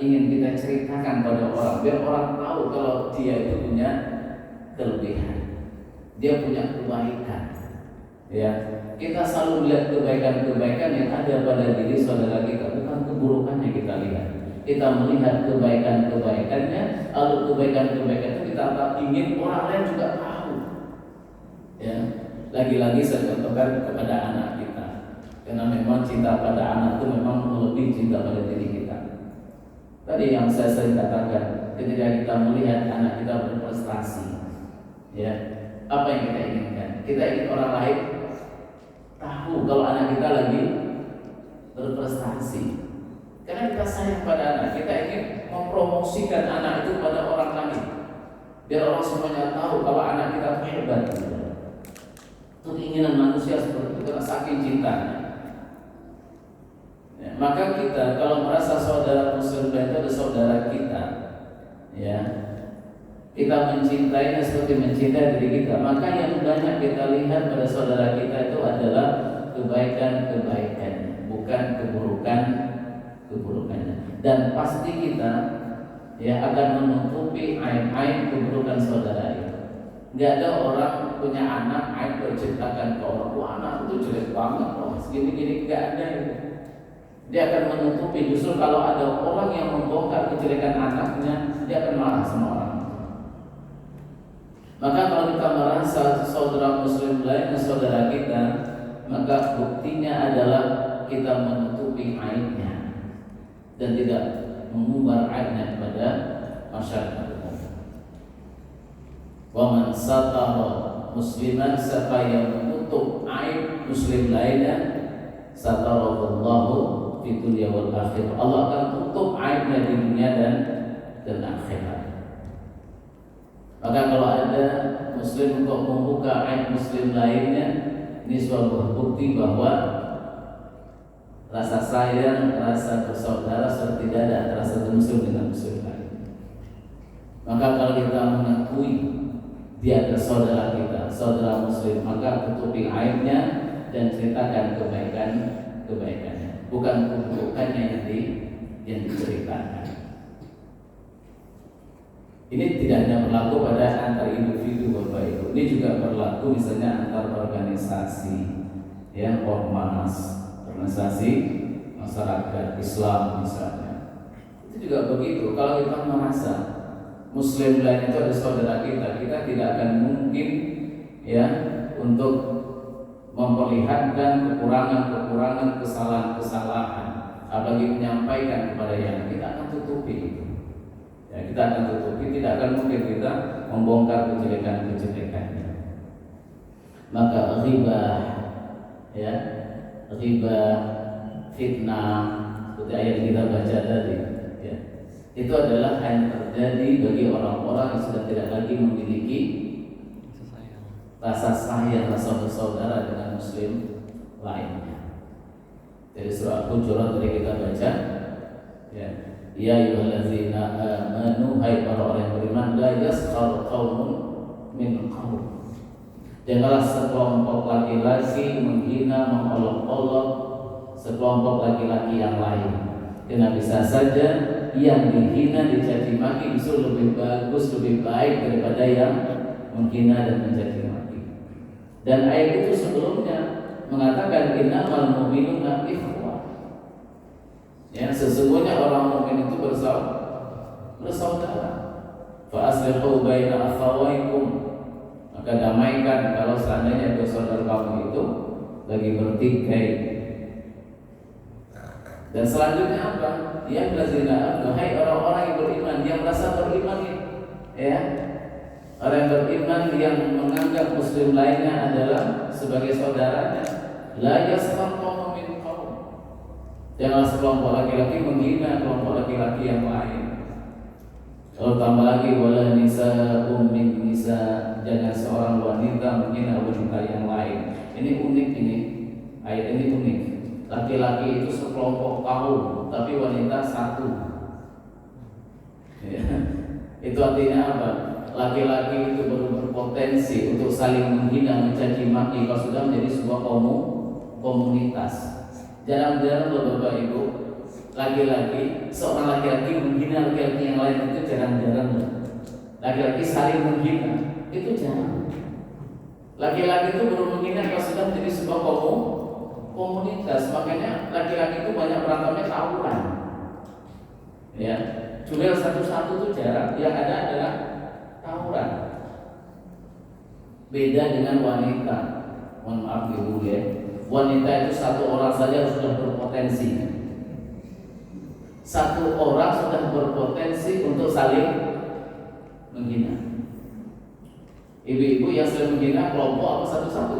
ingin kita ceritakan pada orang, biar orang tahu kalau dia itu punya kelebihan, dia punya kebaikan. Ya, kita selalu melihat kebaikan-kebaikan yang ada pada diri saudara kita, bukan keburukannya kita lihat. Kita melihat kebaikan-kebaikannya, lalu kebaikan-kebaikan itu kita ingin orang lain juga tahu. Ya, lagi-lagi saya contohkan kepada anak kita, karena memang cinta pada anak itu memang melebihi cinta pada diri kita. Tadi yang saya sering katakan, ketika kita melihat anak kita berprestasi, ya, apa yang kita inginkan? Kita ingin orang lain tahu tahu kalau anak kita lagi berprestasi. Karena kita sayang pada anak, kita ingin mempromosikan anak itu pada orang lain, biar orang semuanya tahu kalau anak kita itu hebat. Itu keinginan manusia seperti itu karena saking cintanya. Ya, maka kita kalau merasa saudara muslim itu adalah saudara kita, ya, kita mencintainya seperti mencintai diri kita, maka yang banyak kita lihat pada saudara kita itu adalah kebaikan-kebaikannya, bukan keburukannya. Dan pasti kita akan menutupi aib-aib keburukan saudara itu. Nggak ada orang punya anak aib berceritakan ke orang, wah anak itu jelek banget, wah segini-gini, nggak ada itu. Dia akan menutupi. Justru kalau ada orang yang membongkar kejelekan anaknya, dia akan marah sama orang. Maka kalau kita merasa saudara muslim lain saudara kita, maka buktinya adalah kita menutupi aibnya dan tidak mengumbar aibnya kepada masyarakat umum. Wa man satara musliman, siapa yang menutup aib muslim lainnya, satarallahu di dunia wal akhirah, Allah akan tutup aibnya di dunia dan akhirat. Maka kalau ada muslim untuk membuka aib muslim lainnya, ini suatu bukti bahwa rasa sayang, rasa bersaudara sudah tidak ada antara satu muslim dengan muslim lain. Maka kalau kita mengakui dia adalah saudara kita, saudara muslim, maka tutupi aibnya dan ceritakan kebaikannya, bukan keburukannya yang diceritakan. Ini tidak hanya berlaku pada antar individu Bapak Ibu, ini juga berlaku misalnya antar organisasi, ormas, organisasi masyarakat Islam misalnya. Itu juga begitu. Kalau kita merasa muslim lain itu adalah saudara kita, kita tidak akan mungkin untuk memperlihatkan kekurangan-kekurangan, kesalahan-kesalahan, apalagi menyampaikan kepada yang kita akan tutupi itu. Kita akan tutupi, tidak akan mungkin kita membongkar kejelekan-kejelekannya. Maka ghibah, ghibah, fitnah, seperti ayat yang kita baca tadi, itu adalah yang terjadi bagi orang-orang yang sudah tidak lagi memiliki rasa sayang, rasa bersaudara dengan muslim lainnya. Dari surah Al-Hujurat tadi kita baca, ya ayyuhallazina amanu, hai para orang yang beriman, la yaskhar qaumun min qaum. Janganlah sekelompok laki-laki menghina, mengolok-olok sekelompok laki-laki yang lain. Karena bisa saja yang dihina, dicaci maki justru lebih bagus, lebih baik daripada yang menghina dan mencaci maki. Dan ayat itu sebelumnya mengatakan innamal mu'minuna ikhwah. Sesungguhnya orang mukmin itu bersaudara. Fa aslihu baina akhawaykum, maka damaikan kalau seandainya dua saudara kamu itu lagi bertikai. Dan selanjutnya apa? Ya lazina, hai orang-orang yang beriman, yang merasa beriman orang yang beriman yang menganggap muslim lainnya adalah sebagai saudaranya. La yaskhar qaumun min qaum. Jangan sekelompok laki-laki menghina kelompok laki-laki yang lain. Kalau tambah lagi wala nisa'um min nisa, jangan seorang wanita menghina wanita yang lain. Ini unik, ini ayat ini unik. Laki-laki itu sekelompok kaum, tapi wanita satu. Itu artinya apa? Laki-laki itu baru berpotensi untuk saling menghina, mencaci maki kalau sudah menjadi sebuah komunitas. Jarang-jarang loh Bapak Ibu, seorang laki-laki menghina laki-laki yang lain, itu jarang-jarang loh. Laki-laki saling menghina, itu jarang. Laki-laki itu baru menghina kalau sudah menjadi sebuah komunitas. Makanya laki-laki itu banyak berantemnya tawuran. Duel satu-satu itu jarang, yang ada adalah tawuran. Beda dengan wanita. Mohon maaf Ibu wanita itu satu orang saja sudah berpotensi. Satu orang sudah berpotensi untuk saling menghina. Ibu-ibu yang saling menghina kelompok apa satu-satu?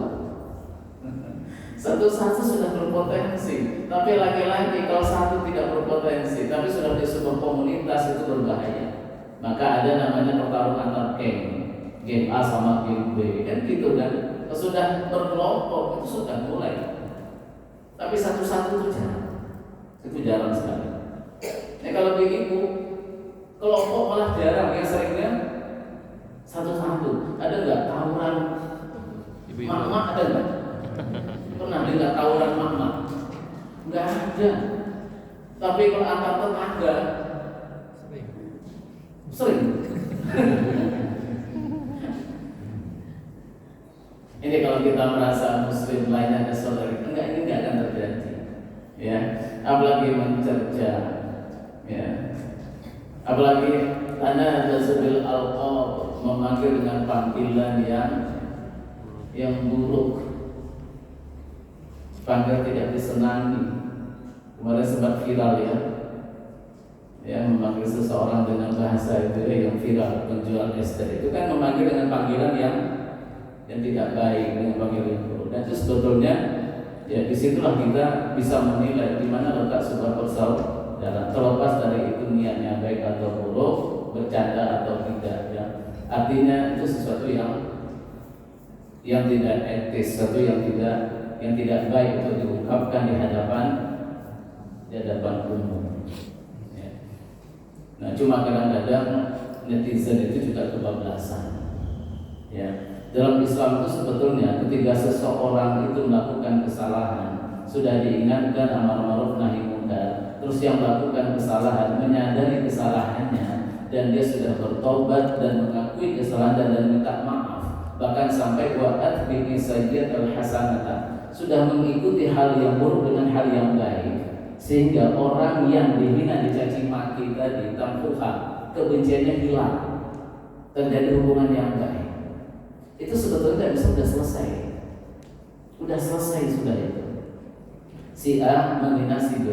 Satu-satu sudah berpotensi, tapi lagi-lagi kalau satu tidak berpotensi, tapi sudah di sebuah komunitas itu berbahaya. Maka ada namanya pertarungan antar geng A sama geng B, kan gitu kan? Sudah berkelompok itu sudah mulai, tapi satu-satu itu jarang sekali. Nah kalau begitu kelompok malah jarang, yang seringnya satu-satu. Ada nggak tawuran mama? Ada nggak? Pernah dengar tawuran mama? Nggak ada. Tapi kalau antar tetangga sering. Ini kalau kita merasa muslim lainnya ada saudara, ini nggak akan terjadi. Ya, apalagi mencerca, ya, apalagi ana tazubil alqab, memanggil dengan panggilan yang buruk, panggil tidak disenangi. Kemarin sempat viral ya, memanggil seseorang dengan bahasa itu yang viral, penjual es teh itu kan memanggil dengan panggilan yang tidak baik, dengan panggilan yang buruk. Dan itu sebetulnya ya disitulah kita bisa menilai di mana letak sebuah persaudaraan, terlepas dari itu niatnya baik atau buruk, bercanda atau tidak ya. Artinya itu sesuatu yang tidak etis, sesuatu yang tidak baik untuk diungkapkan di hadapan umum. Ya. Nah, cuma kadang-kadang netizen itu juga kebablasan. Ya, dalam Islam itu sebetulnya ketika seseorang itu melakukan kesalahan, sudah diingatkan amar ma'ruf nahi munkar, terus yang melakukan kesalahan menyadari kesalahannya dan dia sudah bertobat dan mengakui kesalahan dan minta maaf, bahkan sampai wa'at bihi sayyi'atal hasanata, sudah mengikuti hal yang buruk dengan hal yang baik, sehingga orang yang dihina dicaci maki tadi tampuha, kebenciannya hilang, terjadi hubungan yang baik. Itu sebetulnya sudah selesai. Sudah itu. Si A menghina si B,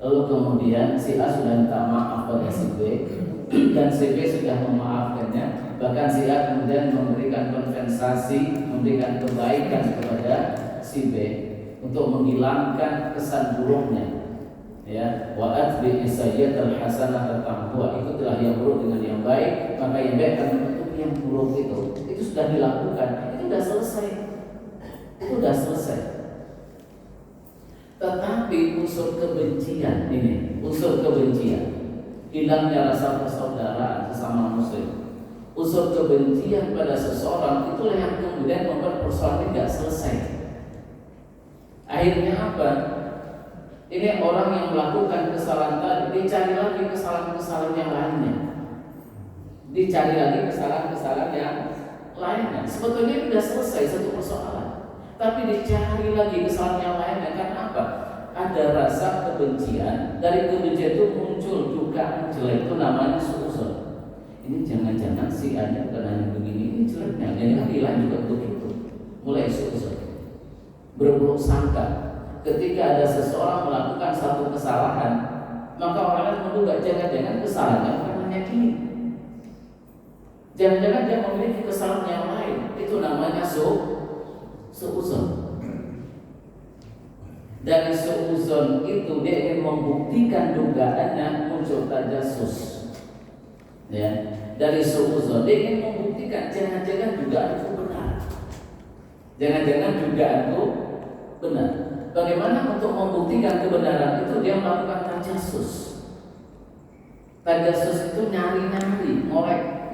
lalu kemudian si A sudah minta maaf pada si B dan si B sudah memaafkannya. Bahkan si A kemudian memberikan kompensasi, memberikan kebaikan kepada si B untuk menghilangkan kesan buruknya. Ya, wa'at bi sayyi'atil hasanah tamhuha, ikutilah yang buruk dengan yang baik, maka yang baik akan menutup yang buruk itu sudah dilakukan, itu sudah selesai. Tetapi unsur kebencian, hilangnya rasa persaudaraan sesama muslim, unsur kebencian pada seseorang itulah yang kemudian membuat persoalan ini tidak selesai. Akhirnya apa? Ini orang yang melakukan kesalahan tadi dicari lagi kesalahan-kesalahan yang lainnya. Sebetulnya sudah selesai satu persoalan, tapi dicari lagi kesalahan yang lainnya. Karena apa? Ada rasa kebencian. Dari kebencian itu muncul dugaan jelek, itu namanya suuzon. Ini jangan-jangan si A bukan hanya begini, ini jeleknya. Jangan hilang juga begitu. Mulai suuzon, berburuk sangka. Ketika ada seseorang melakukan satu kesalahan, maka orang lain menduga jangan-jangan kesalahannya bukan hanya ini. Jangan-jangan dia memiliki kesalahan yang lain. Itu namanya suuzon. Dari suuzon itu dia ingin membuktikan dugaannya, muncul tajasus. Ya, dari suuzon dia ingin membuktikan jangan-jangan dugaan itu benar. Jangan-jangan dugaan itu benar. Bagaimana untuk membuktikan kebenaran itu? Dia melakukan tajasus. Tajasus itu nyari-nyari, mengorek,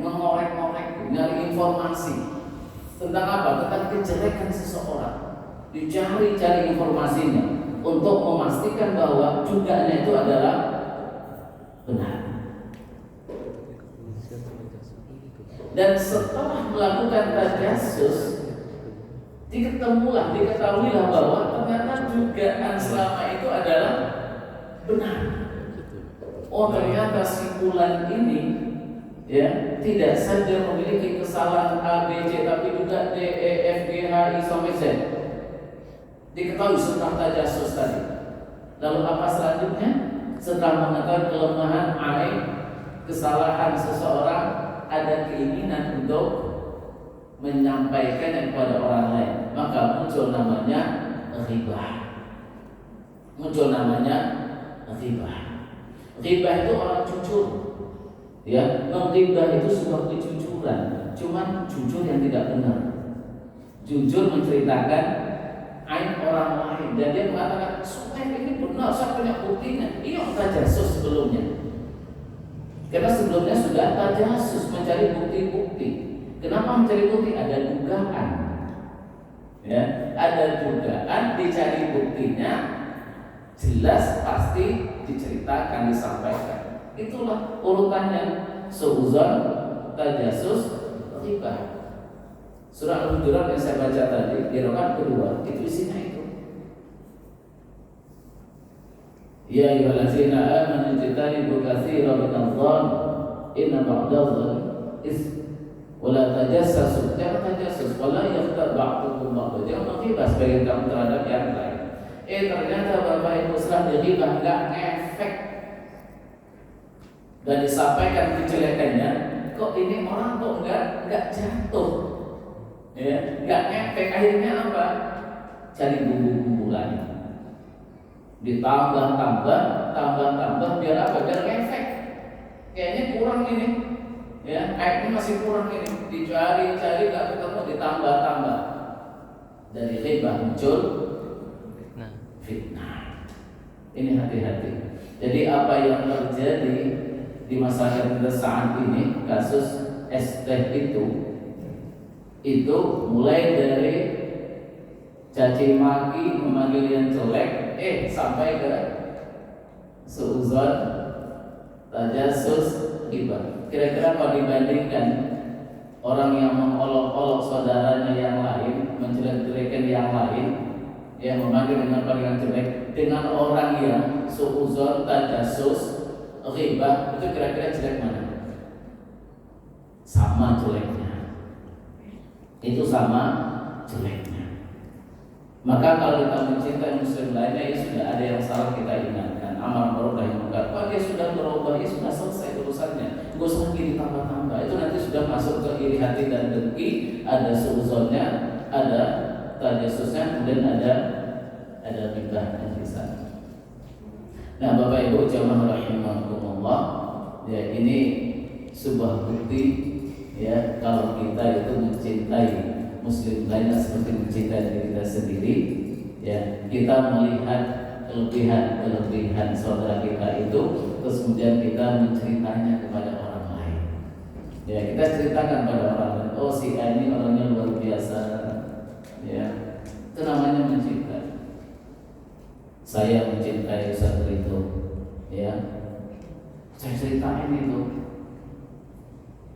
nyari informasi tentang apa? Tentang kejelekan seseorang. Dicari-cari informasinya untuk memastikan bahwa dugaannya itu adalah benar. Dan setelah melakukan tajasus, diketahuilah bahwa ternyata dugaan selama itu adalah benar. Oh, ternyata si fulan ini ya tidak saja memiliki kesalahan A, B, C, tapi juga D, E, F, G, H, I sampai Z. Diketahui setelah tajasus tadi. Lalu apa selanjutnya? Setelah mengetahui kelemahan aib, kesalahan seseorang, ada keinginan untuk menyampaikannya kepada orang lain, maka muncul namanya ghibah. Muncul namanya ghibah. Ghibah itu orang jujur. Ya, menghibah itu sebuah kejujuran, cuman jujur yang tidak benar. Jujur menceritakan aib orang lain dan dia mengatakan supaya ini benar, saya punya buktinya. Iya, tajasus sebelumnya. Karena sebelumnya sudah tajasus mencari bukti-bukti. Kenapa mencari bukti? Ada dugaan. Ya, ada dugaan, dicari buktinya, jelas pasti diceritakan, disampaikan. Itulah urutannya: suuzon, tajasus, ghibah. Surah Al-Hujurat yang saya baca tadi di rakaat kedua itu isinya itu. Ya ayyuhallazina amanu ijtanibu katsiran minadh-dhann inna ba'dadh-dhanni itsm wa la tajassasu. Jangan tajassus, wala yaghtab ba'dukum ba'dhan. Jangan menghibah sebagian kamu terhadap yang lain. Ternyata Bapak Ibu setelah dighibah enggak efek dan disampaikan kejelekannya, kok ini orang kok enggak jatuh. Ya, enggak efek. Akhirnya apa? Cari bumbu-bumbu lain. Ditambah biar apa? Biar efek. Kayaknya kurang ini. Ya, airnya masih kurang ini. Dicari enggak ketemu, ditambah. Dari ghibah muncul fitnah. Ini hati-hati. Jadi apa yang terjadi di masyarakat kita saat ini, kasus ST itu mulai dari caci maki, memanggil yang jelek, sampai ke suuzon, tajasus, ghibah. Kira-kira kalau dibandingkan orang yang mengolok-olok saudaranya yang lain, menjelek-jelekan yang lain, yang memanggil dengan panggilan jelek, dengan orang yang suuzon, tajasus, ghibah, itu kira-kira jelek mana? Sama jeleknya. Itu sama jeleknya. Maka kalau kita mencintai muslim lainnya, ya sudah ada yang salah kita ingatkan. Amar ma'ruf nahi munkar. Kalau dia sudah berubah, ya sudah selesai urusannya. Gak usah lagi ditambah-tambah. Itu nanti sudah masuk ke iri hati dan dengki. Ada suuzonnya, ada tajasusnya, kemudian ada ghibahnya di sana. Nah, Bapak Ibu jamaah rahimakumullah, ya ini sebuah bukti ya kalau kita itu mencintai muslim lainnya seperti mencintai diri kita sendiri. Ya, kita melihat kelebihan saudara kita itu, terus kemudian kita menceritanya kepada orang lain. Ya, kita ceritakan pada orang lain, oh si A ini orangnya luar biasa. Ya, itu namanya mencintai. Saya mencintai Ustaz itu, ya. Saya ceritain itu,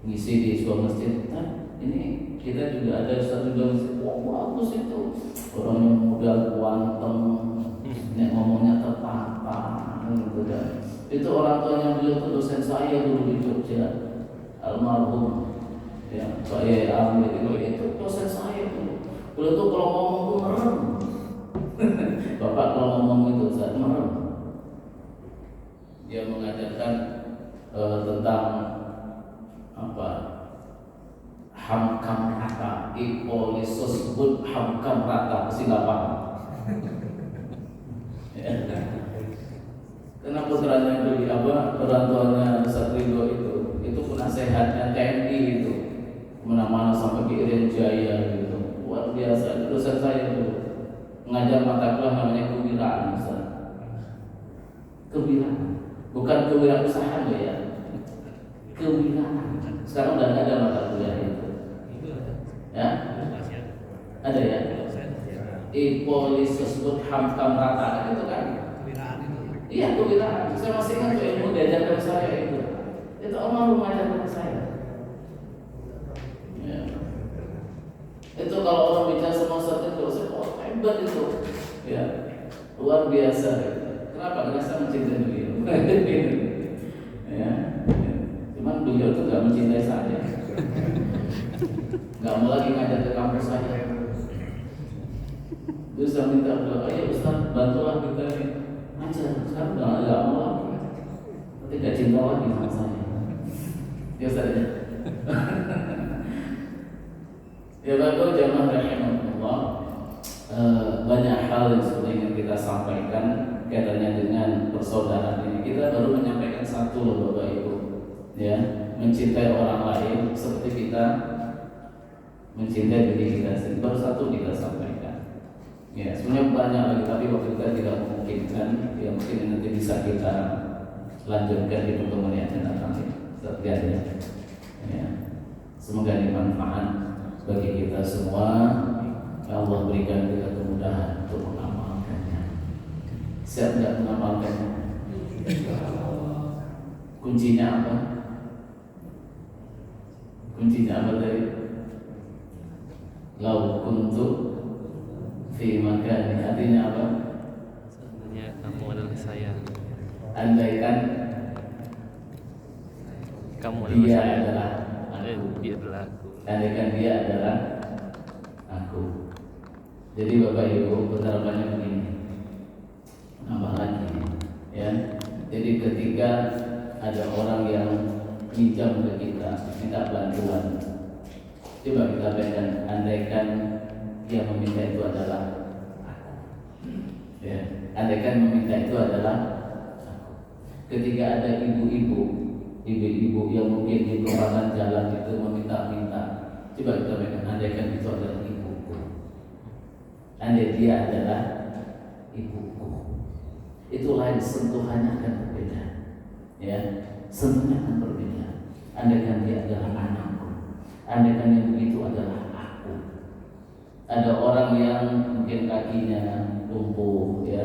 ngisi di sebuah masjid. Nah, ini kita juga ada Ustaz juga masjid. Wah, bagus itu. Orangnya muda, ganteng, ngomongnya tertata, gitu kan. Itu orang tuanya beliau itu dosen saya dulu di Jogja, almarhum. Ya, saya ambil itu dosen saya dulu. Beliau tuh kalau ngomong tuh merem. Bapak kalau ngomong itu saat merem. Dia mengajarkan tentang apa? Hamkam rata, ipolisus bud hamkam rata, pasti nggak paham. Ya. Karena putranya beli apa? Orang tuanya Ustaz Ridho itu penasehatnya TNI itu, kemana-mana sampai di Irian Jaya gitu. Luar biasa. Itu dosen saya dulu. Mengajar mata kuliah namanya kewiraan, Ustaz. Kewiraan, bukan kewirausahaan ya. Kewiraan. Sekarang udah nggak ada mata kuliah itu. Ya? Ada ya? Ipolisus bud hamkam rata itu kan? Iya, kewiraan. Saya masih ingat tuh ilmu diajarkan saya itu. Itu almarhum mengajarkan saya. Ya. Itu kalau orang bicara sama Ustaz itu, saya hebat itu, ya luar biasa. Kenapa? Karena saya mencintai beliau. Ya. Cuman beliau itu nggak mencintai saya, nggak mau lagi ngajar ke kampus saya. Terus saya minta beliau, ayo Ustaz bantulah kita ngajar. Sekarang nggak mau lagi, tapi nggak cinta lagi sama saya. Ya Ustaz ya. Ya Bapak jamaah rahimahullah, banyak hal hal yang sebenarnya ingin kita sampaikan kaitannya dengan persaudaraan ini. Kita baru menyampaikan satu loh Bapak Ibu, ya, mencintai orang lain seperti kita mencintai diri kita sendiri. Baru satu kita sampaikan. Ya, sebenarnya banyak lagi tapi waktu kita tidak memungkinkan. Ya mungkin nanti bisa kita lanjutkan di pertemuan yang akan datang. Sekian ya. Semoga ini manfaat bagi kita semua. Ya Allah berikan kita kemudahan untuk mengamalkannya. Siap tidak mengamalkannya? Kuncinya apa? Kuncinya apa tadi? Lau kuntu fi makani, artinya apa? Sebenarnya kamu adalah saya. Andaikan Kamu adalah dia saya. adalah aku. Dia adalah aku. Andaikan dia adalah aku. Jadi Bapak Ibu penerapannya begini, nambah lagi, ya. Jadi ketika ada orang yang pinjam ke kita, minta bantuan, coba kita bayangkan, andaikan dia meminta itu adalah aku, ya. Andaikan meminta itu adalah aku. Ketika ada ibu-ibu yang mungkin di perempatan jalan itu meminta-minta, coba kita bayangkan, andaikan itu adalah ibuku. Andai dia adalah ibuku, itu lain, sentuhannya akan berbeda, ya, sentuhannya akan berbeda. Andaikan dia adalah anakku, andaikan yang begitu adalah aku. Ada orang yang mungkin kakinya lumpuh, ya,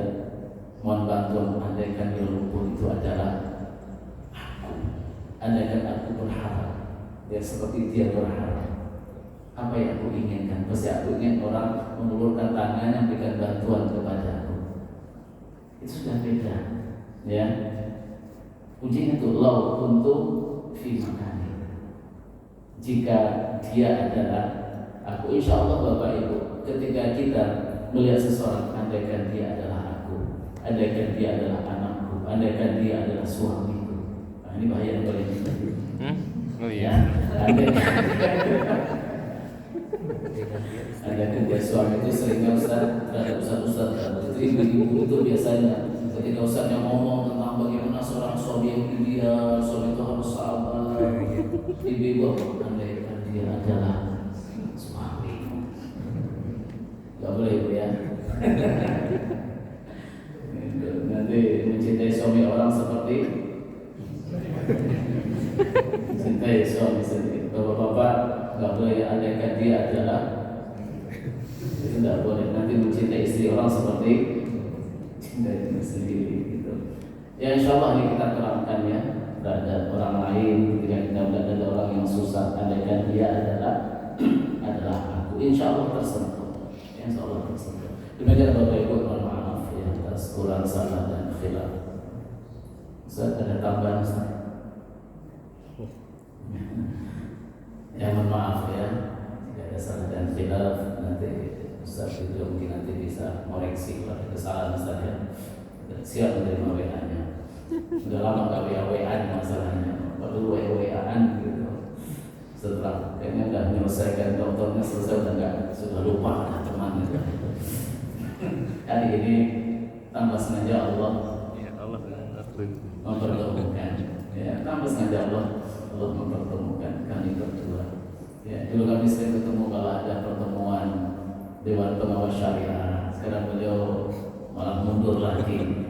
mohon bantuan. Andaikan dia lumpuh itu adalah aku. Andaikan aku berharap, ya, seperti dia berharap. Apa yang aku inginkan? Pasti aku ingin orang mengulurkan tangannya memberikan bantuan kepadaku. Itu sudah beda, ya. Kuncinya itu lau untuk fi makani. Jika dia adalah aku, insya Allah Bapak Ibu, ketika kita melihat seseorang, andaikan dia adalah aku, andaikan dia adalah anakku, andaikan dia adalah suamiku. Nah, ini bahaya yang paling tinggi. Oh iya. Andaikan dia suami itu seringnya Ustaz, terhadap Ustaz, itu ibu-ibu itu biasanya ketika Ustaznya ngomong tentang bagaimana seorang suami yang ideal, suami itu harus sabar, ibu-ibu andaikan dia adalah suami. Gak boleh Ibu ya. Nanti mencintai suami orang seperti mencintai suami sendiri. Bapak-bapak gak boleh andaikan dia adalah, itu tidak boleh. Nanti mencintai istri orang seperti cintai diri sendiri gitu. Ya insya Allah ini kita terangkan ya. Ada orang lain ketika kita melihat ada orang yang susah, andaikan dia adalah aku, insya Allah tersentuh. Insya Allah tersentuh. Demikian Bapak Ibu, mohon maaf ya atas kurang salah dan khilaf. Ustaz ada tambahan Ustaz? Ya mohon maaf ya, jika ada salah dan khilaf nanti Ustaz itu mungkin nanti bisa koreksi kalau ada kesalahan Ustaz ya. Siap menerima WA-nya. Udah lama gak WA-WA masalahnya, perlu WA-WA-an gitu. Setelah kayaknya udah menyelesaikan, dokternya selesai, sudah lupa ada teman gitu. Kali ini tanpa sengaja Allah mempertemukan, ya, tanpa sengaja Allah mempertemukan kami berdua. Ya, dulu kami sering ketemu kalau ada pertemuan Dewan Pengawas Syariah. Sekarang beliau malah mundur lagi.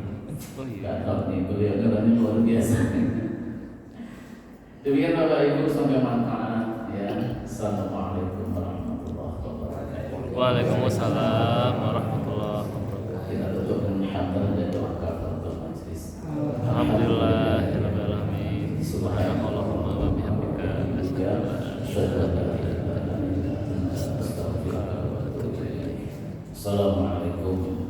Gak tahu nih, beliau ini luar biasa. Demikian Bapak Ibu, semoga manfaat ya. Assalamualaikum warahmatullahi wabarakatuh. Waalaikumsalam warahmatullahi wabarakatuh. Kita tutup dengan hamdan dan doa kafaratul majlis. Alhamdulillahirabbil alamin. Subhanallahumma wa bihamdika asyhadu an la ilaha illa anta astaghfiruka wa atubu ilaik. Assalamualaikum